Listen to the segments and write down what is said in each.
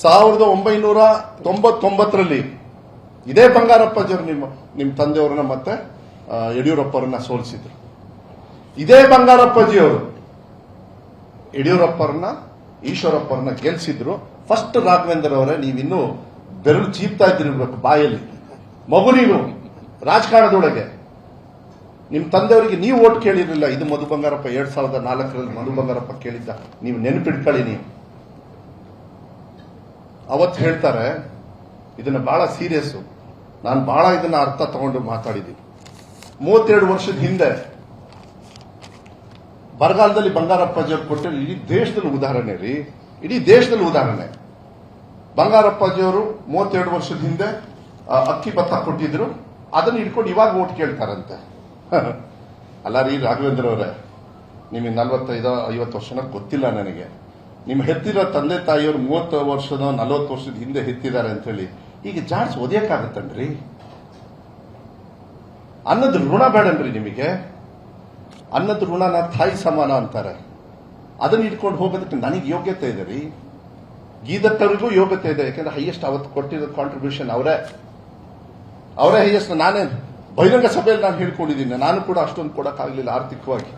1999ರಲ್ಲಿ ಇದೇ ಬಂಗಾರಪ್ಪಾಜಿಯವರು ನಿಮ್ಮ ತಂದೆಯವರನ್ನ ಮತ್ತೆ ಯಡಿಯೂರಪ್ಪರನ್ನ ಸೋಲಿಸಿದ್ರು. ಇದೇ ಬಂಗಾರಪ್ಪಾಜಿಯವರು ಯಡಿಯೂರಪ್ಪರನ್ನ ಈಶ್ವರಪ್ಪರನ್ನ ಗೆಲ್ಸಿದ್ರು. ಫಸ್ಟ್ ರಾಘವೇಂದ್ರ ಅವರೇ, ನೀವಿನ್ನೂ ಬೆರಳು ಚೀಪ್ತಾ ಇದ್ದಿರ್ಬೇಕು ಬಾಯಲ್ಲಿ, ಮಗು ನೀವು ರಾಜಕಾರಣದೊಳಗೆ. ನಿಮ್ಮ ತಂದೆಯವರಿಗೆ ನೀವು ಓಟ್ ಕೇಳಿರಲಿಲ್ಲ. ಇದು ಮಧು ಬಂಗಾರಪ್ಪ 2004ರಲ್ಲಿ ಮಧು ಬಂಗಾರಪ್ಪ ಕೇಳಿದ್ದ, ನೀವು ನೆನಪಿಟ್ಕೊಳ್ಳಿ. ನೀವು ಅವತ್ತು ಹೇಳ್ತಾರೆ, ಇದನ್ನ ಬಹಳ ಸೀರಿಯಸ್, ನಾನು ಬಹಳ ಇದನ್ನ ಅರ್ಥ ತಗೊಂಡು ಮಾತಾಡಿದ್ದೀನಿ. 32 ವರ್ಷದ ಹಿಂದೆ ಬರಗಾಲದಲ್ಲಿ ಬಂಗಾರಪ್ಪಾಜಿಯವರು ಕೊಟ್ಟರೆ ಇಡೀ ದೇಶದಲ್ಲಿ ಉದಾಹರಣೆ ರೀ, ಇಡೀ ದೇಶದಲ್ಲಿ ಉದಾಹರಣೆ. ಬಂಗಾರಪ್ಪಾಜಿಯವರು 32 ವರ್ಷದ ಹಿಂದೆ ಅಕ್ಕಿ ಭತ್ತ ಕೊಟ್ಟಿದ್ರು, ಅದನ್ನು ಇಟ್ಕೊಂಡು ಇವಾಗ ಓಟ್ ಕೇಳ್ತಾರಂತೆ. ಅಲ್ಲ ರೀ ರಾಘವೇಂದ್ರ ಅವರೇ, ನಿಮಗೆ 45-50 ವರ್ಷನ ಗೊತ್ತಿಲ್ಲ ನನಗೆ. ನಿಮ್ಮ ಹೆತ್ತಿರೋ ತಂದೆ ತಾಯಿಯವರು 30 ವರ್ಷದ 40 ವರ್ಷದ ಹಿಂದೆ ಹೆತ್ತಿದ್ದಾರೆ ಅಂತ ಹೇಳಿ ಈಗ ಜಾಡ್ಸ್ ಓದಿಯಕ್ಕಾಗತ್ತನ್ರಿ? ಅನ್ನದ ಋಣ ಬೇಡನ್ರಿ ನಿಮಗೆ. ಅನ್ನದ ಋಣನ ತಾಯಿ ಸಮಾನ ಅಂತಾರೆ. ಅದನ್ನ ಇಟ್ಕೊಂಡು ಹೋಗೋದಕ್ಕೆ ನನಗೆ ಯೋಗ್ಯತೆ ಇದೆ ರೀ, ಗೀದತ್ತರಿಗೂ ಯೋಗ್ಯತೆ ಇದೆ. ಯಾಕಂದ್ರೆ ಹೈಯೆಸ್ಟ್ ಅವತ್ತು ಕೊಟ್ಟಿರೋ ಕಾಂಟ್ರಿಬ್ಯೂಷನ್ ಅವರೇ ಹೈಯೆಸ್ಟ್. ನಾನೇ ಬಹಿರಂಗ ಸಭೆಯಲ್ಲಿ ನಾನು ಹೇಳ್ಕೊಂಡಿದ್ದೀನಿ, ನಾನು ಕೂಡ ಅಷ್ಟೊಂದು ಕೊಡಕ್ಕಾಗಲಿಲ್ಲ ಆರ್ಥಿಕವಾಗಿ.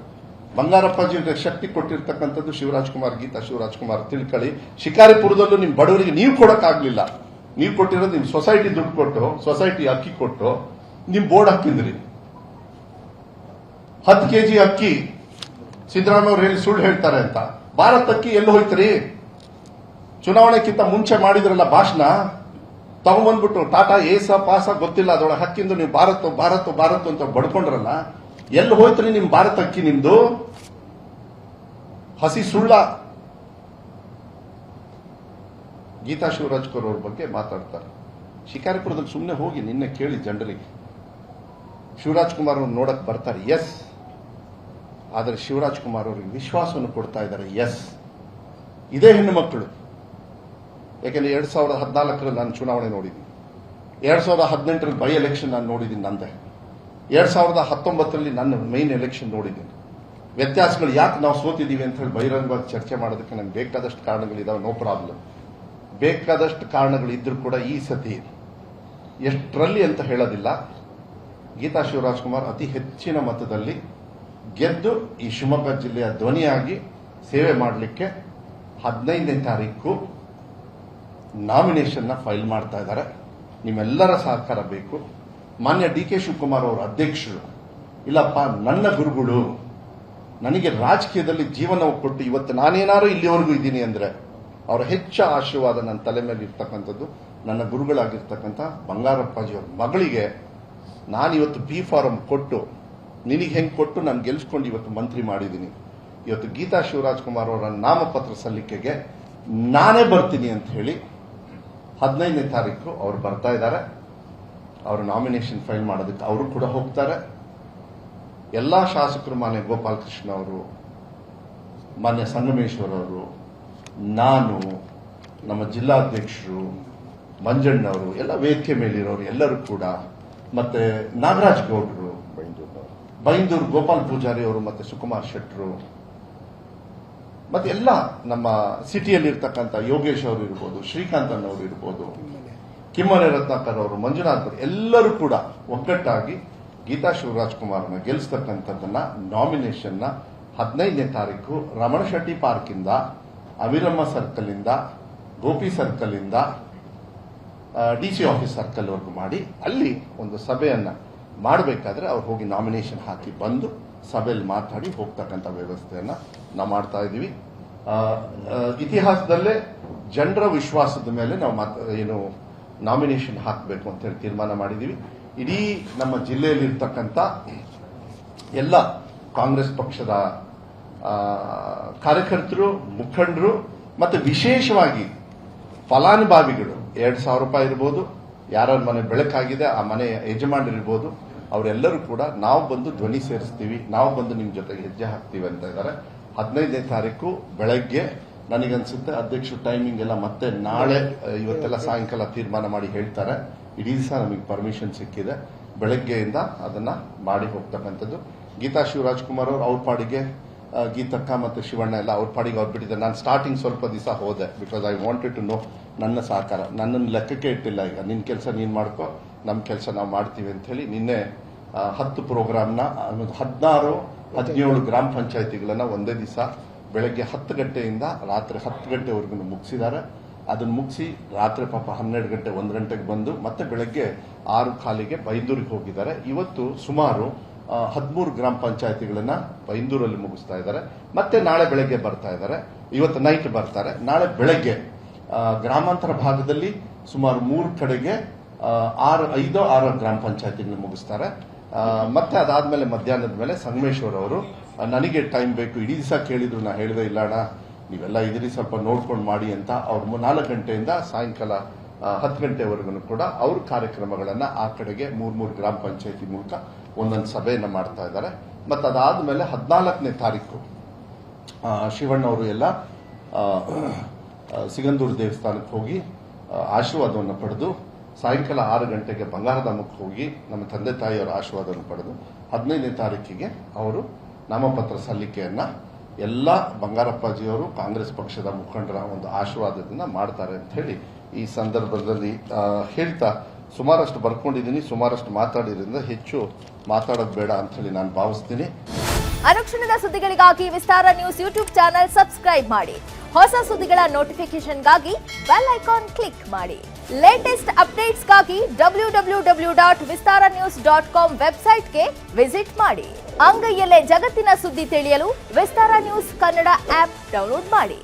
ಬಂಗಾರಪ್ಪಾಜಿ ಶಕ್ತಿ ಕೊಟ್ಟಿರ್ತಕ್ಕಂಥದ್ದು ಶಿವರಾಜ್ ಕುಮಾರ್, ಗೀತಾ ಶಿವರಾಜ್ ಕುಮಾರ್ ತಿಳ್ಕೊಳ್ಳಿ. ಶಿಕಾರಿಪುರದಲ್ಲೂ ನಿಮ್ ಬಡವರಿಗೆ ನೀವು ಕೊಡಕ್ಕಾಗ್ಲಿಲ್ಲ. ನೀವು ಕೊಟ್ಟಿರೋದು ನಿಮ್ ಸೊಸೈಟಿ ದುಡ್ಡು ಕೊಟ್ಟು, ಸೊಸೈಟಿ ಅಕ್ಕಿ ಕೊಟ್ಟು ನಿಮ್ ಬೋರ್ಡ್ ಹಾಕಿದ್ರಿ. 10 kg ಅಕ್ಕಿ ಸಿದ್ದರಾಮಯ್ಯ ಅವರು ಹೇಳಿ ಸುಳ್ಳು ಹೇಳ್ತಾರೆ ಅಂತ. ಭಾರತ್ ಅಕ್ಕಿ ಎಲ್ಲಿ ಹೋಯ್ತ್ರಿ? ಚುನಾವಣೆಗಿಂತ ಮುಂಚೆ ಮಾಡಿದ್ರಲ್ಲ ಭಾಷಣ, ತಗೊಂಡ್ಬಂದ್ಬಿಟ್ಟು ಟಾಟಾ ಏಸ ಪಾಸ ಗೊತ್ತಿಲ್ಲ, ಅದೊಳಗೆ ಹಕ್ಕಿಂದು ನೀವು ಭಾರತ್ ಭಾರತ್ ಭಾರತ್ ಅಂತ ಬಡ್ಕೊಂಡ್ರಲ್ಲ, ಎಲ್ಲಿ ಹೋಯ್ತ್ರಿ ನಿಮ್ ಭಾರತ್ ಅಕ್ಕಿ? ನಿಮ್ದು ಹಸಿ ಸುಳ್ಳ. ಗೀತಾ ಶಿವರಾಜ್ ಕುಮಾರ್ ಅವ್ರ ಬಗ್ಗೆ ಮಾತಾಡ್ತಾರೆ. ಶಿಕಾರಿಪುರದಲ್ಲಿ ಸುಮ್ಮನೆ ಹೋಗಿ ನಿನ್ನೆ ಕೇಳಿ ಜನರಿಗೆ. ಶಿವರಾಜ್ ಕುಮಾರ್ ಅವ್ರು ನೋಡಕ್ ಬರ್ತಾರೆ, ಎಸ್. ಆದರೆ ಶಿವರಾಜ್ ಕುಮಾರ್ ಅವರಿಗೆ ವಿಶ್ವಾಸವನ್ನು ಕೊಡ್ತಾ ಇದ್ದಾರೆ, ಎಸ್. ಇದೇ ಹೆಣ್ಣು ಮಕ್ಕಳು. ಯಾಕೆಂದ್ರೆ 2014ರಲ್ಲಿ ನಾನು ಚುನಾವಣೆ ನೋಡಿದ್ದೀನಿ, 2018ರಲ್ಲಿ ಬೈ ಎಲೆಕ್ಷನ್ ನಾನು ನೋಡಿದ್ದೀನಿ ನಂದೆ, 2019ರಲ್ಲಿ ನನ್ನ ಮೈನ್ ಎಲೆಕ್ಷನ್ ನೋಡಿದ್ದೀನಿ. ವ್ಯತ್ಯಾಸಗಳು ಯಾಕೆ ನಾವು ಸೋತಿದ್ದೀವಿ ಅಂತ ಹೇಳಿ ಬಹಿರಂಗವಾಗಿ ಚರ್ಚೆ ಮಾಡೋದಕ್ಕೆ ನನಗೆ ಬೇಕಾದಷ್ಟು ಕಾರಣಗಳಿದಾವೆ, ನೋ ಪ್ರಾಬ್ಲಮ್. ಬೇಕಾದಷ್ಟು ಕಾರಣಗಳಿದ್ರೂ ಕೂಡ ಈ ಸತಿ ಎಷ್ಟರಲ್ಲಿ ಅಂತ ಹೇಳೋದಿಲ್ಲ. ಗೀತಾ ಶಿವರಾಜ್ ಕುಮಾರ್ ಅತಿ ಹೆಚ್ಚಿನ ಮತದಲ್ಲಿ ಗೆದ್ದು ಈ ಶಿವಮೊಗ್ಗ ಜಿಲ್ಲೆಯ ಧ್ವನಿಯಾಗಿ ಸೇವೆ ಮಾಡಲಿಕ್ಕೆ 15ನೇ ತಾರೀಕು ನಾಮಿನೇಷನ್ನ ಫೈಲ್ ಮಾಡ್ತಾ ಇದ್ದಾರೆ. ನಿಮ್ಮೆಲ್ಲರ ಸಹಕಾರ ಬೇಕು. ಮಾನ್ಯ ಡಿ ಕೆ ಶಿವಕುಮಾರ್ ಅವರ ಅಧ್ಯಕ್ಷರು, ಇಲ್ಲಪ್ಪ ನನ್ನ ಗುರುಗಳು ನನಗೆ ರಾಜಕೀಯದಲ್ಲಿ ಜೀವನ ಕೊಟ್ಟು ಇವತ್ತು ನಾನೇನಾರು ಇಲ್ಲಿವರೆಗೂ ಇದ್ದೀನಿ ಅಂದ್ರೆ ಅವರ ಹೆಚ್ಚು ಆಶೀರ್ವಾದ ನನ್ನ ತಲೆ ಮೇಲೆ ಇರ್ತಕ್ಕಂಥದ್ದು ನನ್ನ ಗುರುಗಳಾಗಿರ್ತಕ್ಕಂಥ ಬಂಗಾರಪ್ಪಾಜಿಯವರ ಮಗಳಿಗೆ ನಾನಿವತ್ತು ಬಿ ಫಾರಂ ಕೊಟ್ಟು, ನಿನಗೆ ಹೆಂಗೆ ಕೊಟ್ಟು ನಾನು ಗೆಲ್ಸ್ಕೊಂಡು ಇವತ್ತು ಮಂತ್ರಿ ಮಾಡಿದ್ದೀನಿ. ಇವತ್ತು ಗೀತಾ ಶಿವರಾಜ್ ಕುಮಾರ್ ಅವರ ನಾಮಪತ್ರ ಸಲ್ಲಿಕೆಗೆ ನಾನೇ ಬರ್ತೀನಿ ಅಂತ ಹೇಳಿ 15ನೇ ತಾರೀಕು ಅವರು ಬರ್ತಾ ಇದ್ದಾರೆ. ಅವರು ನಾಮಿನೇಷನ್ ಫೈಲ್ ಮಾಡೋದಕ್ಕೆ ಅವರು ಕೂಡ ಹೋಗ್ತಾರೆ. ಎಲ್ಲಾ ಶಾಸಕರು, ಮಾನ್ಯ ಗೋಪಾಲಕೃಷ್ಣ ಅವರು, ಮಾನ್ಯ ಸಂಗಮೇಶ್ವರ್ ಅವರು, ನಾನು, ನಮ್ಮ ಜಿಲ್ಲಾಧ್ಯಕ್ಷರು, ಮಂಜಣ್ಣವರು, ಎಲ್ಲ ವೇದಿಕೆ ಮೇಲಿರೋರು ಎಲ್ಲರೂ ಕೂಡ, ಮತ್ತೆ ನಾಗರಾಜ್ ಗೌಡ್ರು, ಬೈಂದೂರು ಗೋಪಾಲ್ ಪೂಜಾರಿ ಅವರು, ಮತ್ತೆ ಸುಕುಮಾರ್ ಶೆಟ್ಟರು, ಮತ್ತೆ ಎಲ್ಲ ನಮ್ಮ ಸಿಟಿಯಲ್ಲಿ ಇರ್ತಕ್ಕಂಥ ಯೋಗೇಶ್ ಅವರು ಇರ್ಬೋದು, ಶ್ರೀಕಾಂತ್ ಅವರು ಇರ್ಬೋದು, ಕಿಮ್ಮನೆ ರತ್ನಾಕರ್ ಅವರು, ಮಂಜುನಾಥ್ ಅವರು, ಎಲ್ಲರೂ ಕೂಡ ಒಗ್ಗಟ್ಟಾಗಿ ಗೀತಾ ಶಿವರಾಜ್ ಕುಮಾರ್ನ ಗೆಲ್ಲಿಸ್ತಕ್ಕಂಥದ್ದನ್ನ ನಾಮಿನೇಷನ್ನ 15ನೇ ತಾರೀಕು ರಮಣ ಶೆಟ್ಟಿ ಪಾರ್ಕ್ ಇಂದ, ಅವಿರಮ್ಮ ಸರ್ಕಲ್ ಇಂದ, ಗೋಪಿ ಸರ್ಕಲ್ ಇಂದ ಡಿಸಿ ಆಫೀಸ್ ಸರ್ಕಲ್ ವರೆಗೂ ಮಾಡಿ ಅಲ್ಲಿ ಒಂದು ಸಭೆಯನ್ನ ಮಾಡಬೇಕಾದ್ರೆ ಅವ್ರು ಹೋಗಿ ನಾಮಿನೇಷನ್ ಹಾಕಿ ಬಂದು ಸಭೆಯಲ್ಲಿ ಮಾತಾಡಿ ಹೋಗ್ತಕ್ಕಂಥ ವ್ಯವಸ್ಥೆಯನ್ನ ನಾವು ಮಾಡ್ತಾ ಇದ್ದೀವಿ. ಇತಿಹಾಸದಲ್ಲೇ ಜನರ ವಿಶ್ವಾಸದ ಮೇಲೆ ನಾವು ಏನು ನಾಮಿನೇಷನ್ ಹಾಕಬೇಕು ಅಂತ ಹೇಳಿ ತೀರ್ಮಾನ ಮಾಡಿದ್ದೀವಿ. ಇಡೀ ನಮ್ಮ ಜಿಲ್ಲೆಯಲ್ಲಿ ಇರ್ತಕ್ಕಂಥ ಎಲ್ಲ ಕಾಂಗ್ರೆಸ್ ಪಕ್ಷದ ಕಾರ್ಯಕರ್ತರು, ಮುಖಂಡರು, ಮತ್ತೆ ವಿಶೇಷವಾಗಿ ಫಲಾನುಭವಿಗಳು, 2,000 ರೂಪಾಯಿ ಇರ್ಬೋದು, ಯಾರ ಮನೆ ಬೆಳಕಾಗಿದೆ ಆ ಮನೆ ಯಜಮಾನರಿರ್ಬೋದು, ಅವರೆಲ್ಲರೂ ಕೂಡ ನಾವು ಬಂದು ಧ್ವನಿ ಸೇರಿಸ್ತೀವಿ, ನಾವು ಬಂದು ನಿಮ್ಮ ಜೊತೆಗೆ ಹೆಜ್ಜೆ ಹಾಕ್ತೀವಿ ಅಂತ ಇದ್ದಾರೆ. 15ನೇ ತಾರೀಕು ಬೆಳಗ್ಗೆ ನನಗನ್ಸುತ್ತೆ ಅಧ್ಯಕ್ಷರು ಟೈಮಿಂಗ್ ಎಲ್ಲ ಮತ್ತೆ ನಾಳೆ ಇವತ್ತೆಲ್ಲ ಸಾಯಂಕಾಲ ತೀರ್ಮಾನ ಮಾಡಿ ಹೇಳ್ತಾರೆ. ಇಡೀ ದಿವಸ ನಮಗೆ ಪರ್ಮಿಷನ್ ಸಿಕ್ಕಿದೆ, ಬೆಳಗ್ಗೆಯಿಂದ ಅದನ್ನ ಮಾಡಿ ಹೋಗ್ತಕ್ಕಂಥದ್ದು. ಗೀತಾ ಶಿವರಾಜ್ ಕುಮಾರ್ ಅವರು ಅವ್ರ ಪಾಡಿಗೆ, ಗೀತಕ್ಕ ಮತ್ತೆ ಶಿವಣ್ಣ ಎಲ್ಲ ಅವ್ರ ಪಾಡಿಗೆ ಅವ್ರು ಬಿಟ್ಟಿದ್ದಾರೆ. ನಾನು ಸ್ಟಾರ್ಟಿಂಗ್ ಸ್ವಲ್ಪ ದಿವಸ ಹೋದೆ, because I wanted to know ನನ್ನ ಸಹಕಾರ. ನನ್ನನ್ನು ಲೆಕ್ಕಕ್ಕೆ ಇಟ್ಟಿಲ್ಲ. ಈಗ ನಿನ್ನ ಕೆಲಸ ನೀನು ಮಾಡ್ಕೋ, ನಮ್ಮ ಕೆಲಸ ನಾವು ಮಾಡ್ತೀವಿ ಅಂತ ಹೇಳಿ ನಿನ್ನೆ 10 ಪ್ರೋಗ್ರಾಮ್ನ 16-17 ಗ್ರಾಮ ಪಂಚಾಯತಿಗಳನ್ನು ಒಂದೇ ದಿವಸ ಬೆಳಗ್ಗೆ 10 ಗಂಟೆಯಿಂದ ರಾತ್ರಿ 10 ಗಂಟೆವರೆಗೂ ಮುಗಿಸಿದ್ದಾರೆ. ಅದನ್ನು ಮುಗಿಸಿ ರಾತ್ರಿ ಪಾಪ 12 ಗಂಟೆ 1 ಗಂಟೆಗೆ ಬಂದು ಮತ್ತೆ ಬೆಳಗ್ಗೆ 6:15ಗೆ ಬೈಂದೂರಿಗೆ ಹೋಗಿದ್ದಾರೆ. ಇವತ್ತು ಸುಮಾರು 13 ಗ್ರಾಮ ಪಂಚಾಯತಿಗಳನ್ನ ಬೈಂದೂರಲ್ಲಿ ಮುಗಿಸ್ತಾ ಇದ್ದಾರೆ. ಮತ್ತೆ ನಾಳೆ ಬೆಳಗ್ಗೆ ಬರ್ತಾ ಇದ್ದಾರೆ. ಇವತ್ತು ನೈಟ್ ಬರ್ತಾರೆ. ನಾಳೆ ಬೆಳಗ್ಗೆ ಗ್ರಾಮಾಂತರ ಭಾಗದಲ್ಲಿ ಸುಮಾರು 3 ಕಡೆಗೆ 5-6 ಗ್ರಾಮ ಪಂಚಾಯತಿಗಳನ್ನ ಮುಗಿಸ್ತಾರೆ. ಮತ್ತೆ ಅದಾದ್ಮೇಲೆ ಮಧ್ಯಾಹ್ನದ ಮೇಲೆ ಸಂಗಮೇಶ್ವರ್ ಅವರು ನನಗೆ ಟೈಮ್ ಬೇಕು, ಇಡೀ ದಿವಸ ಕೇಳಿದ್ರು, ನಾ ಹೇಳಿದೆ ಇಲ್ಲ ಅಣ್ಣ ನೀವೆಲ್ಲ ಇದ್ರಿ ಸ್ವಲ್ಪ ನೋಡ್ಕೊಂಡು ಮಾಡಿ ಅಂತ. ಅವ್ರು 4 ಗಂಟೆಯಿಂದ ಸಾಯಂಕಾಲ 10 ಗಂಟೆವರೆಗೂ ಕೂಡ ಅವ್ರ ಕಾರ್ಯಕ್ರಮಗಳನ್ನ ಆ ಕಡೆಗೆ 3 ಗ್ರಾಮ ಪಂಚಾಯತಿ ಮೂಲಕ ಒಂದೊಂದು ಸಭೆಯನ್ನ ಮಾಡ್ತಾ ಇದ್ದಾರೆ. ಮತ್ತೆ ಅದಾದ್ಮೇಲೆ 14ನೇ ತಾರೀಕು ಶಿವಣ್ಣ ಅವರು ಎಲ್ಲ ಸಿಗಂದೂರು ದೇವಸ್ಥಾನಕ್ಕೆ ಹೋಗಿ ಆಶೀರ್ವಾದವನ್ನು ಪಡೆದು ಸಾಯಂಕಾಲ 6 ಗಂಟೆಗೆ ಬಂಗಾರಧಾಮಕ್ಕೆ ಹೋಗಿ ನಮ್ಮ ತಂದೆ ತಾಯಿಯವರ ಆಶೀರ್ವಾದವನ್ನು ಪಡೆದು 15ನೇ ತಾರೀಕಿಗೆ ಅವರು ನಾಮಪತ್ರ ಸಲ್ಲಿಕೆಯನ್ನ ಎಲ್ಲ ಬಂಗಾರಪ್ಪಾಜಿಯವರು ಕಾಂಗ್ರೆಸ್ ಪಕ್ಷದ ಮುಖಂಡರ ಒಂದು ಆಶೀರ್ವಾದದಿಂದ ಮಾಡ್ತಾರೆ ಅಂತ ಹೇಳಿ ಈ ಸಂದರ್ಭದಲ್ಲಿ ಹೇಳ್ತಾ ಸುಮಾರಷ್ಟು ಬರ್ಕೊಂಡಿದ್ದೀನಿ, ಸುಮಾರಷ್ಟು ಮಾತಾಡಿದ್ರಿಂದ ಹೆಚ್ಚು ಮಾತಾಡೋದು ಬೇಡ ಅಂತ ಹೇಳಿ ನಾನು ಭಾವಿಸ್ತೀನಿ. ಅನುಕ್ಷಣದ ಸುದ್ದಿಗಳಿಗಾಗಿ ವಿಸ್ತಾರ ನ್ಯೂಸ್ ಯೂಟ್ಯೂಬ್ ಚಾನೆಲ್ ಸಬ್ಸ್ಕ್ರೈಬ್ ಮಾಡಿ. ಹೊಸ ಸುದ್ದಿಗಳ ನೋಟಿಫಿಕೇಶನ್ಗಾಗಿ ಬೆಲ್ ಐಕಾನ್ ಕ್ಲಿಕ್ ಮಾಡಿ. ಲೇಟೆಸ್ಟ್ ಅಪ್ಡೇಟ್ಸ್ಗಾಗಿ www.vistaranews.com ವೆಬ್ಸೈಟ್ಗೆ ವಿಸಿಟ್ ಮಾಡಿ. ಅಂಗೈಯಲ್ಲೇ ಜಗತ್ತಿನ ಸುದ್ದಿ ತಿಳಿಯಲು ವಿಸ್ತಾರ ನ್ಯೂಸ್ ಕನ್ನಡ ಆಪ್ ಡೌನ್ಲೋಡ್ ಮಾಡಿ.